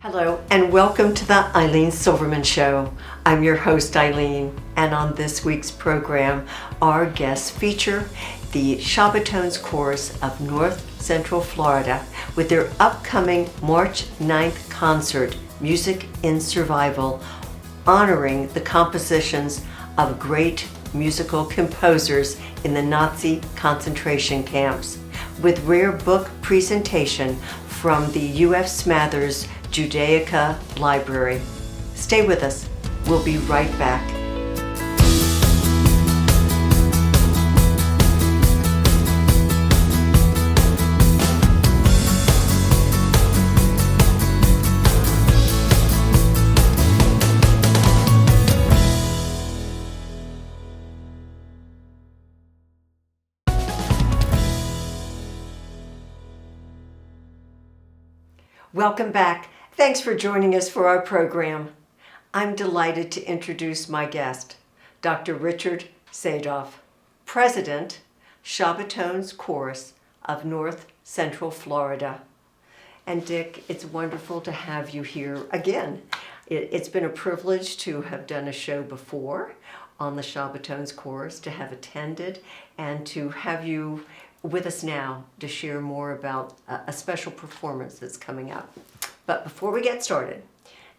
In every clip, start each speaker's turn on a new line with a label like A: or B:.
A: Hello and welcome to the Ilene Silverman Show. I'm your host Ilene, and on this week's program our guests feature the Shabbatones Chorus of North Central Florida with their upcoming March 9th concert, Music in Survival, honoring the compositions of great musical composers in the Nazi concentration camps, with rare book presentation from the U.F. Smathers Judaica Library. Stay with us. We'll be right back. Welcome back. Thanks for joining us for our program. I'm delighted to introduce my guest, Dr. Richard Sadoff, President, Shabbatones Chorus of North Central Florida. And Dick, it's wonderful to have you here again. It's been a privilege to have done a show before on the Shabbatones Chorus, to have attended, and to have you with us now to share more about a special performance that's coming up. But before we get started,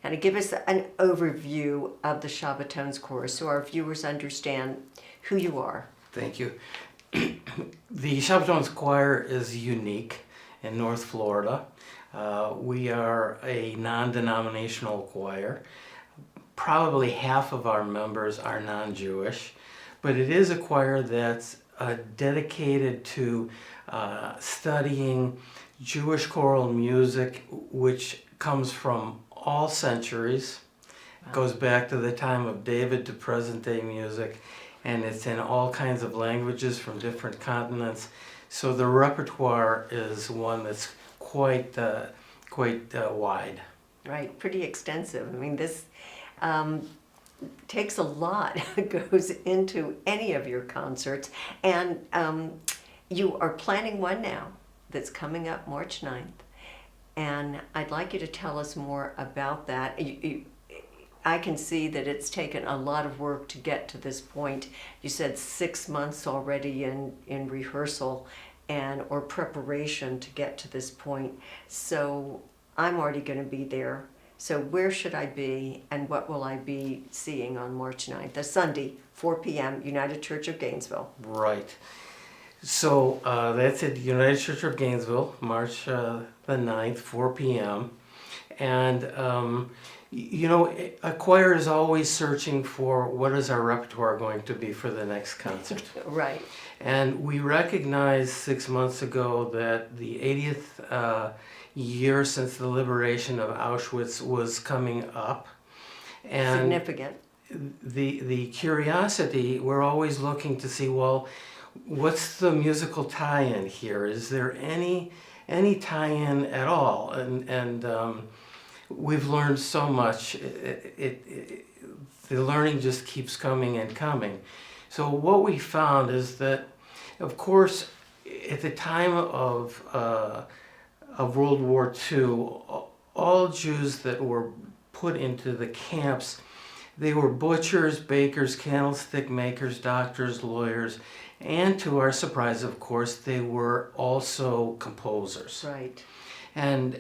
A: and to give us an overview of the Shabbatones Chorus so our viewers understand who you are.
B: Thank you. The Shabbatones Choir is unique in North Florida. We are a non-denominational choir. Probably half of our members are non-Jewish, but it is a choir that's dedicated to studying Jewish choral music, which comes from all centuries, goes back to the time of David to present day music, and it's in all kinds of languages from different continents. So the repertoire is one that's quite wide.
A: Right, pretty extensive. I mean, this takes a lot goes into any of your concerts, and you are planning one now that's coming up March 9th, and I'd like you to tell us more about that. I can see that it's taken a lot of work to get to this point. You said 6 months already in rehearsal or preparation to get to this point. So I'm already going to be there. So where should I be, and what will I be seeing on March 9th? A Sunday, 4 p.m., United Church of Gainesville.
B: Right. So that's at United Church of Gainesville, March the 9th, 4 p.m. And, a choir is always searching for what is our repertoire going to be for the next concert.
A: Right.
B: And we recognized 6 months ago that the 80th year since the liberation of Auschwitz was coming up. And
A: significant.
B: The curiosity, we're always looking to see, well, what's the musical tie-in here? Is there any tie-in at all? And we've learned so much. The learning just keeps coming and coming. So what we found is that, of course, at the time of World War II, all Jews that were put into the camps, they were butchers, bakers, candlestick makers, doctors, lawyers, and to our surprise, of course, they were also composers.
A: Right.
B: And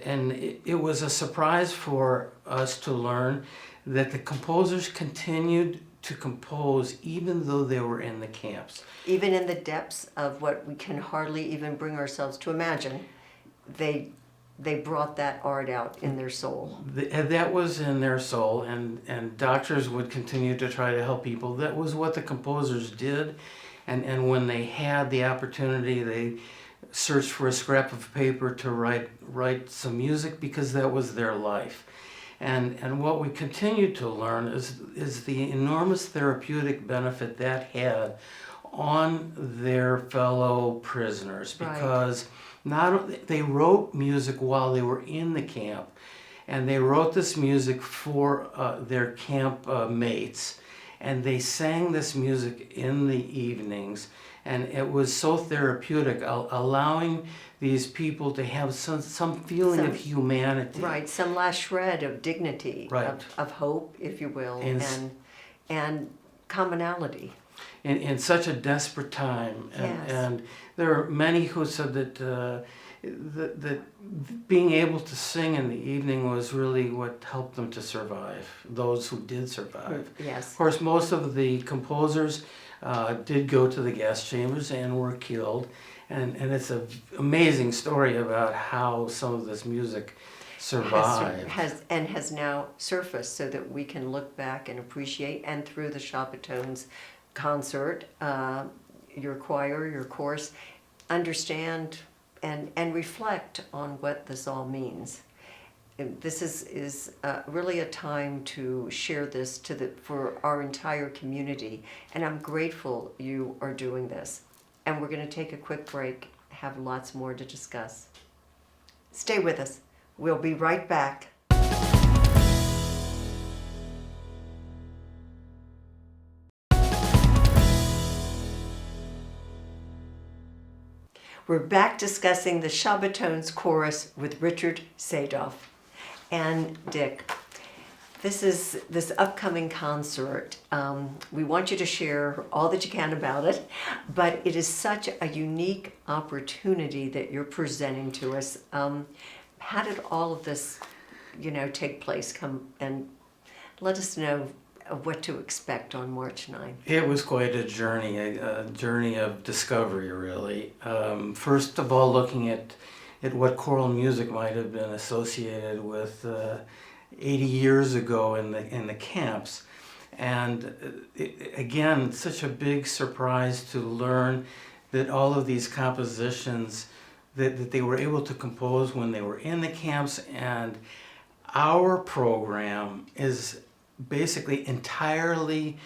B: it was a surprise for us to learn that the composers continued to compose even though they were in the camps.
A: Even in the depths of what we can hardly even bring ourselves to imagine, they brought that art out in their soul.
B: That was in their soul, and doctors would continue to try to help people. That was what the composers did, and when they had the opportunity, they searched for a scrap of paper to write some music, because that was their life. And what we continue to learn is the enormous therapeutic benefit that had on their fellow prisoners, because they wrote music while they were in the camp, and they wrote this music for their camp mates, and they sang this music in the evenings, and it was so therapeutic, allowing these people to have some feeling of humanity.
A: Right, some last shred of dignity,
B: Right.
A: of hope, if you will,
B: And
A: and commonality.
B: in such a desperate time.
A: Yes.
B: And there are many who said that being able to sing in the evening was really what helped them to survive, those who did survive.
A: Yes.
B: Of course, most of the composers did go to the gas chambers and were killed. And it's an amazing story about how some of this music survived.
A: Has now surfaced so that we can look back and appreciate, and through the Shabbatones concert, your choir, your chorus, understand and reflect on what this all means. This is really a time to share this for our entire community, and I'm grateful you are doing this. And we're going to take a quick break, have lots more to discuss. Stay with us. We'll be right back. We're back discussing the Shabbatones chorus with Richard Sadoff. And Dick, this upcoming concert, we want you to share all that you can about it, but it is such a unique opportunity that you're presenting to us. How did all of this, take place? Come and let us know what to expect on March 9th.
B: It was quite a journey of discovery, really. First of all, looking at what choral music might have been associated with 80 years ago in the camps. And again, such a big surprise to learn that all of these compositions that they were able to compose when they were in the camps. And our program is basically entirely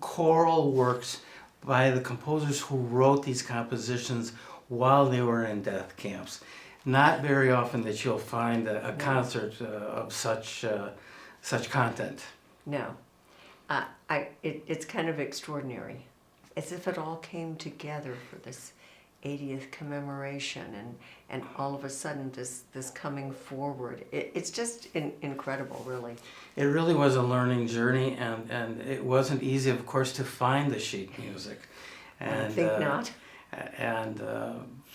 B: choral works by the composers who wrote these compositions while they were in death camps. Not very often that you'll find a concert of such content.
A: No, it's kind of extraordinary, as if it all came together for this 80th commemoration, and all of a sudden this coming forward. It's just incredible, really.
B: It really was a learning journey, and it wasn't easy, of course, to find the sheet music. And,
A: I think not.
B: And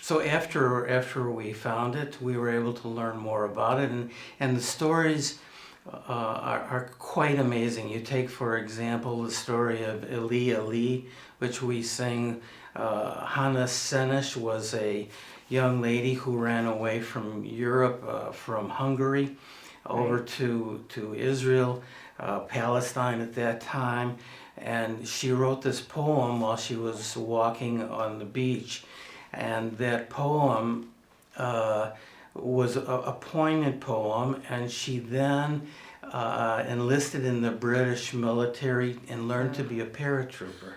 B: so after we found it, we were able to learn more about it, and the stories are quite amazing. You take, for example, the story of Ilene, which we sing. Hannah Senish was a young lady who ran away from Europe, from Hungary, over to Israel, Palestine at that time. And she wrote this poem while she was walking on the beach. And that poem was a poignant poem, and she then enlisted in the British military and learned to be a paratrooper.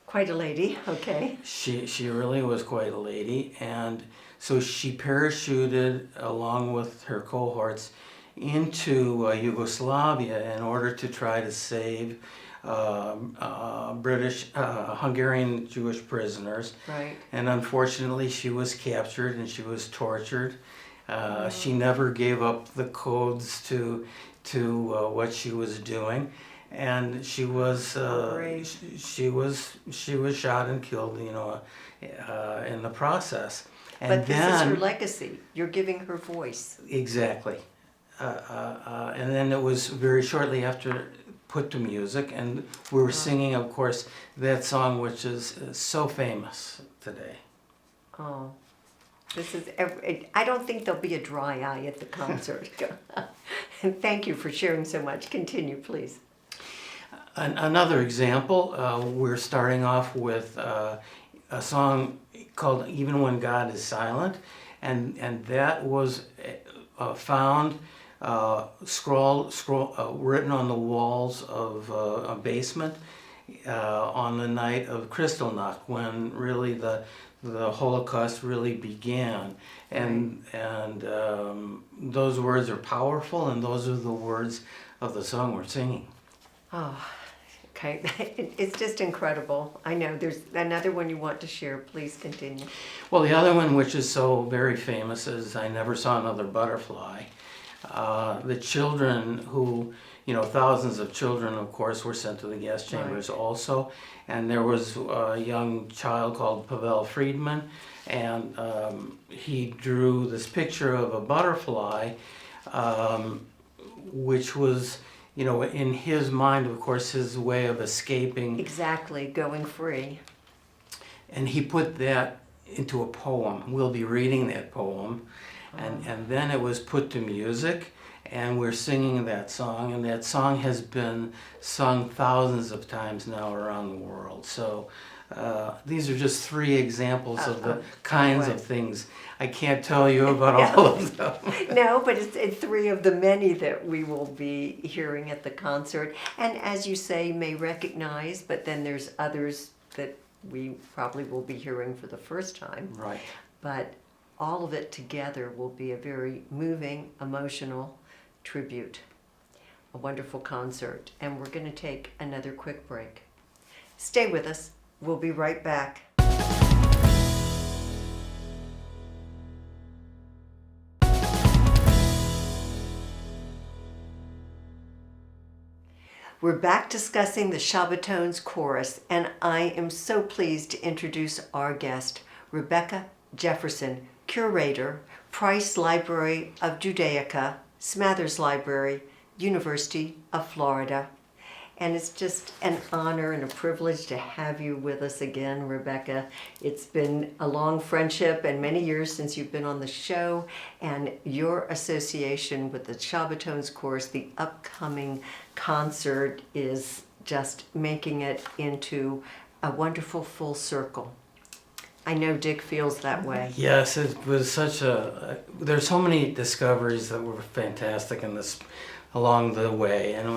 A: Quite a lady, okay.
B: She really was quite a lady, and so she parachuted along with her cohorts into Yugoslavia in order to try to save Hungarian Jewish prisoners.
A: Right.
B: And unfortunately, she was captured and she was tortured. She never gave up the codes to what she was doing, and she was she was shot and killed, in the process. And
A: but this
B: then,
A: is her legacy. You're giving her voice.
B: Exactly. And then it was very shortly after put to music, and we were singing, of course, that song, which is so famous today.
A: Oh, this is. I don't think there'll be a dry eye at the concert. And thank you for sharing so much. Continue, please.
B: Another example, we're starting off with a song called "Even When God Is Silent," and that was found written on the walls of a basement on the night of Kristallnacht, when really the Holocaust really began, and those words are powerful, and those are the words of the song we're singing.
A: Oh, Okay, it's just incredible. I know there's another one you want to share. Please continue.
B: Well, the other one, which is so very famous, is I Never Saw Another Butterfly. The children who, thousands of children, of course, were sent to the gas chambers also. And there was a young child called Pavel Friedman, and he drew this picture of a butterfly, which was, in his mind, of course, his way of escaping.
A: Exactly, going free.
B: And he put that into a poem. We'll be reading that poem. And then it was put to music, and we're singing that song. And that song has been sung thousands of times now around the world. So these are just 3 examples of the kinds of things. I can't tell you about all of them.
A: No, but it's 3 of the many that we will be hearing at the concert. And as you say, may recognize, but then there's others that we probably will be hearing for the first time.
B: Right.
A: But all of it together will be a very moving, emotional tribute. A wonderful concert. And we're going to take another quick break. Stay with us. We'll be right back. We're back discussing the Shabbatones chorus, and I am so pleased to introduce our guest, Rebecca Jefferson, curator, Price Library of Judaica, Smathers Library, University of Florida. And it's just an honor and a privilege to have you with us again, Rebecca. It's been a long friendship and many years since you've been on the show, and your association with the Shabbatones chorus, the upcoming concert, is just making it into a wonderful full circle. I know Dick feels that way.
B: Yes, it was such there's so many discoveries that were fantastic in this along the way, and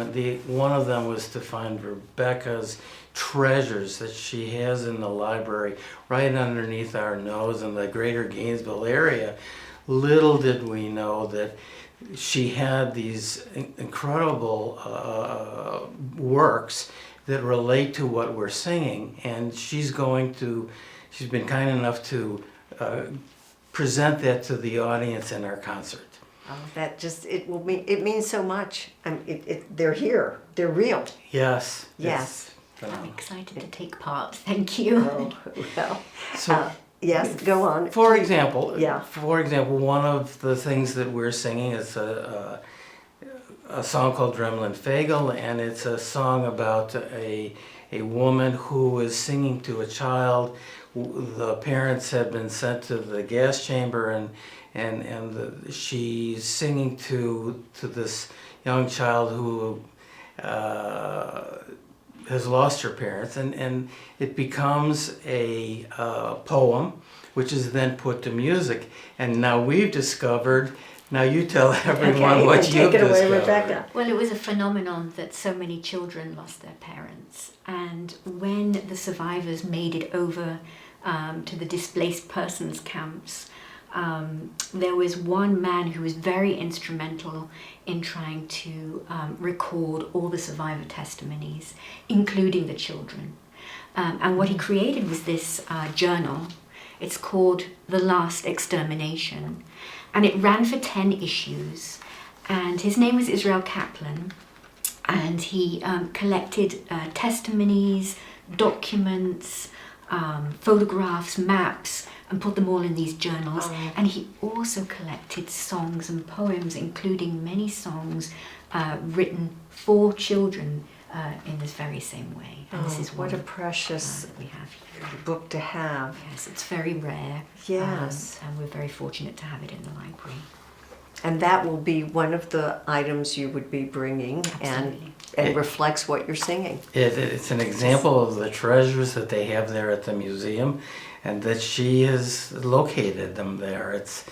B: one of them was to find Rebecca's treasures that she has in the library right underneath our nose in the greater Gainesville area. Little did we know that she had these incredible works that relate to what we're singing, and she's been kind enough to present that to the audience in our concert.
A: Oh, it means so much. They're here. They're real.
B: Yes.
A: Yes.
C: I'm excited to take part. Thank you.
A: Oh, well.
B: So,
A: yes, go on.
B: For example, one of the things that we're singing is a song called Dremlin Fagel, and it's a song about a woman who is singing to a child. The parents had been sent to the gas chamber, and she's singing to this young child who has lost her parents, and it becomes a poem, which is then put to music. And now we've discovered. Now you tell everyone what you've discovered.
A: Take it away, Rebecca.
C: Well, it was a phenomenon that so many children lost their parents, and when the survivors made it over to the displaced persons camps, there was one man who was very instrumental in trying to record all the survivor testimonies, including the children. And what he created was this journal. It's called The Last Extermination, and it ran for 10 issues. And his name was Israel Kaplan, and he collected testimonies, documents, photographs, maps, and put them all in these journals.
A: Oh.
C: And he also collected songs and poems, including many songs written for children in this very same way. And this is
A: what a precious
C: that we have here.
A: book to have.
C: Yes, it's very rare.
A: Yes.
C: And we're very fortunate to have it in the library.
A: And that will be one of the items you would be bringing,
C: Absolutely.
A: and reflects what you're singing.
B: It's an example of the treasures that they have there at the museum, and that she has located them there. It's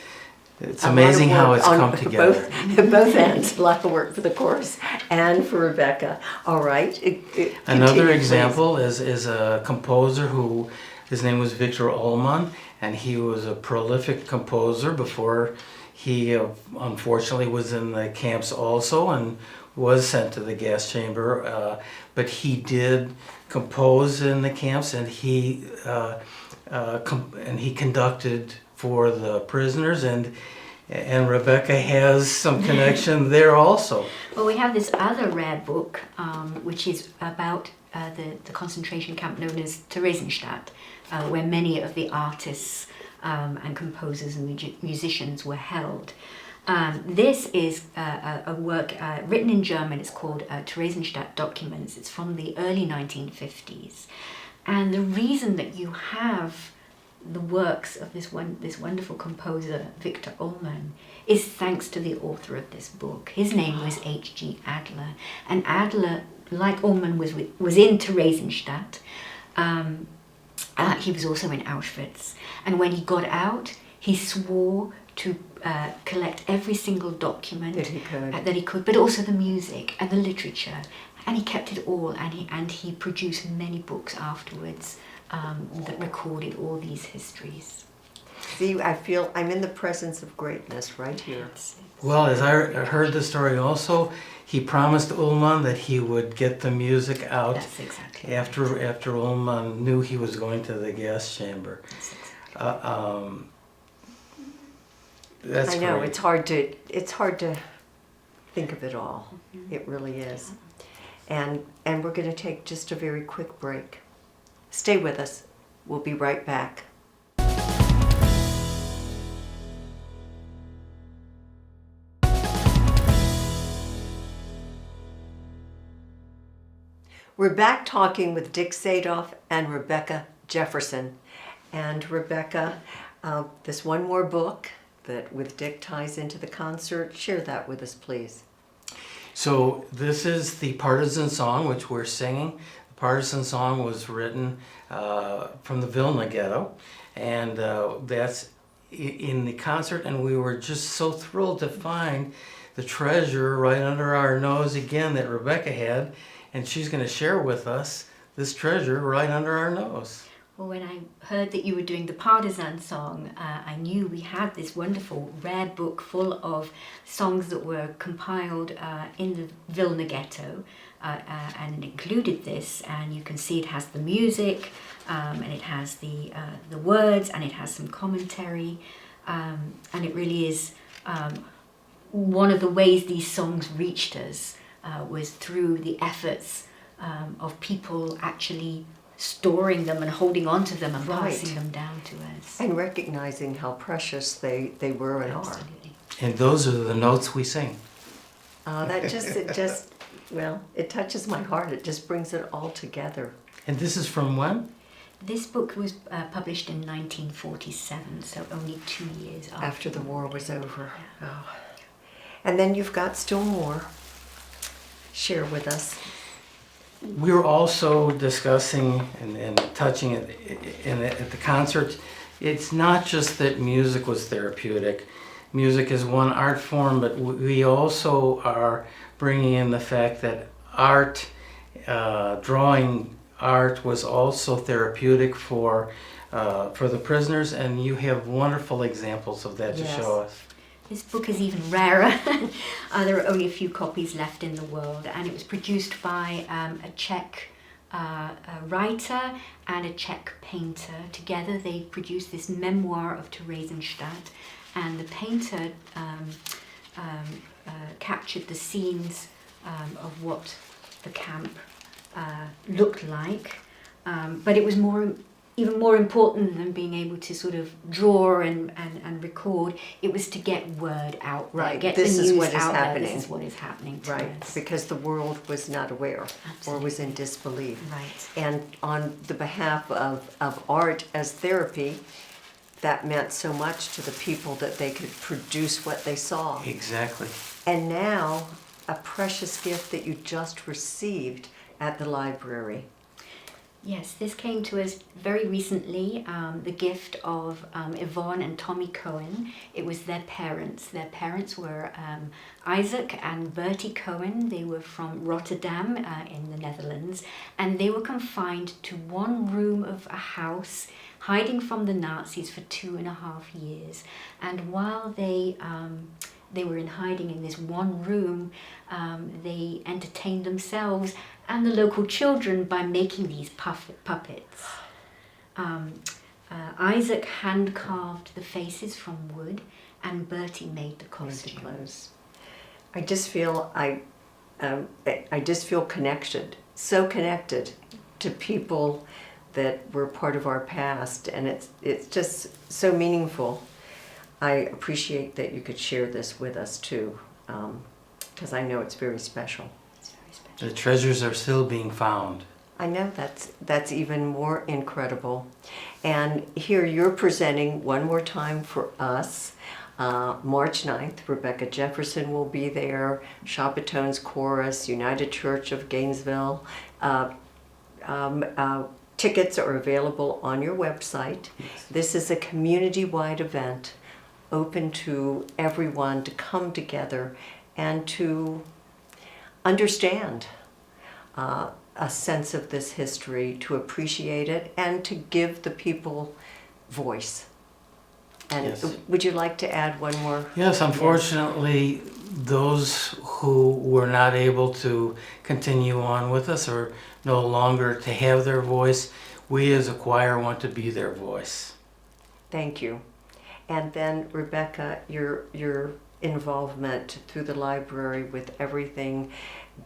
B: amazing how it's come together.
A: Both ends. A lot of work for the chorus and for Rebecca. All right.
B: Another
A: Continue,
B: example is a composer who, his name was Victor Ullmann, and he was a prolific composer before He unfortunately was in the camps also and was sent to the gas chamber, but he did compose in the camps, and he conducted for the prisoners, and Rebecca has some connection there also.
C: Well, we have this other rare book, which is about the concentration camp known as Theresienstadt, where many of the artists and composers and musicians were held. This is a work written in German. It's called Theresienstadt Documents. It's from the early 1950s. And the reason that you have the works of this wonderful composer, Victor Ullmann, is thanks to the author of this book. His name was H.G. Adler. And Adler, like Ullmann, was in Theresienstadt. He was also in Auschwitz. And when he got out, he swore to collect every single document that he could, but also the music and the literature. And he kept it all, and he produced many books afterwards that recorded all these histories.
A: See, I feel I'm in the presence of greatness right here.
B: Well, as I heard the story also, he promised Ullmann that he would get the music out.
C: That's exactly
B: after Ullmann knew he was going to the gas chamber. That's
A: I know,
B: great.
A: it's hard to think of it all. Mm-hmm. It really is. And we're going to take just a very quick break. Stay with us. We'll be right back. We're back talking with Dick Sadoff and Rebecca Jefferson. And Rebecca, this one more book that with Dick ties into the concert. Share that with us, please.
B: So this is the Partisan Song, which we're singing. The Partisan Song was written from the Vilna Ghetto, and that's in the concert, and we were just so thrilled to find the treasure right under our nose again that Rebecca had, and she's going to share with us this treasure right under our nose.
C: Well, when I heard that you were doing the Partisan Song, I knew we had this wonderful rare book full of songs that were compiled in the Vilna Ghetto, and it included this. And you can see it has the music, and it has the words, and it has some commentary, and it really is one of the ways these songs reached us was through the efforts of people actually storing them and holding on to them and passing them down to us.
A: And recognizing how precious they were and
C: Absolutely.
A: are.
B: And those are the notes we sing.
A: It touches my heart. It just brings it all together.
B: And this is from when?
C: This book was published in 1947, so only 2 years
A: After the war was over. Yeah. Oh. And then you've got still more. Share with us.
B: We were also discussing and touching it at the concert. It's not just that music was therapeutic. Music is one art form, but we also are bringing in the fact that art, drawing art, was also therapeutic for the prisoners, and you have wonderful examples of that to show us.
C: This book is even rarer. There are only a few copies left in the world, and it was produced by a Czech writer and a Czech painter. Together they produced this memoir of Theresienstadt, and the painter captured the scenes of what the camp looked like, but it was even more important than being able to sort of draw and record. It was to get word out,
A: right?
C: Get
A: this
C: the
A: is
C: news
A: what is
C: out
A: happening.
C: There. This is what is happening to
A: right?
C: us.
A: Because the world was not aware.
C: Absolutely.
A: Or was in disbelief.
C: Right.
A: And on the behalf of art as therapy, that meant so much to the people that they could produce what they saw.
B: Exactly.
A: And now, a precious gift that you just received at the library.
C: Yes, this came to us very recently, the gift of Yvonne and Tommy Cohen. It was their parents. Their parents were Isaac and Bertie Cohen. They were from Rotterdam in the Netherlands, and they were confined to one room of a house hiding from the Nazis for 2.5 years. And while they were in hiding in this one room, they entertained themselves and the local children by making these puppets. Isaac hand-carved the faces from wood, and Bertie made the costumes.
A: I just feel I just feel so connected to people that were part of our past, and it's just so meaningful. I appreciate that you could share this with us too, because I know it's very special.
C: It's very special.
B: The treasures are still being found.
A: I know that's even more incredible. And here you're presenting one more time for us. March 9th, Rebecca Jefferson will be there, Shabbatones Chorus, United Church of Gainesville. Tickets are available on your website.
B: Yes.
A: This is a community-wide event open to everyone to come together and to understand a sense of this history, to appreciate it, and to give the people voice. And
B: Yes.
A: would you like to add one more?
B: Yes, unfortunately, those who were not able to continue on with us or no longer to have their voice, we as a choir want to be their voice.
A: Thank you. And then Rebecca, your involvement through the library with everything,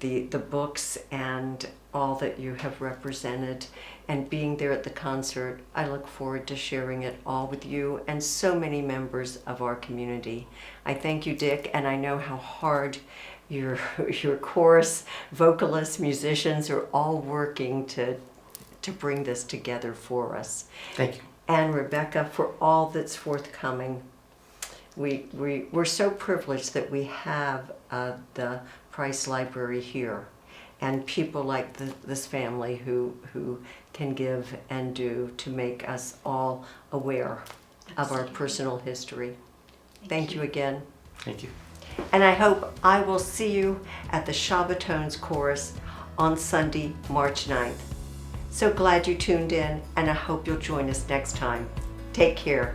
A: the books and all that you have represented, and being there at the concert, I look forward to sharing it all with you and so many members of our community. I thank you, Dick, and I know how hard your chorus, vocalists, musicians are all working to bring this together for us.
B: Thank you.
A: And Rebecca, for all that's forthcoming. We're so privileged that we have the Price Library here, and people like this family who can give and do to make us all aware of our personal history. Thank you again.
B: Thank you.
A: And I hope I will see you at the Shabbatones Chorus on Sunday, March 9th. So glad you tuned in, and I hope you'll join us next time. Take care.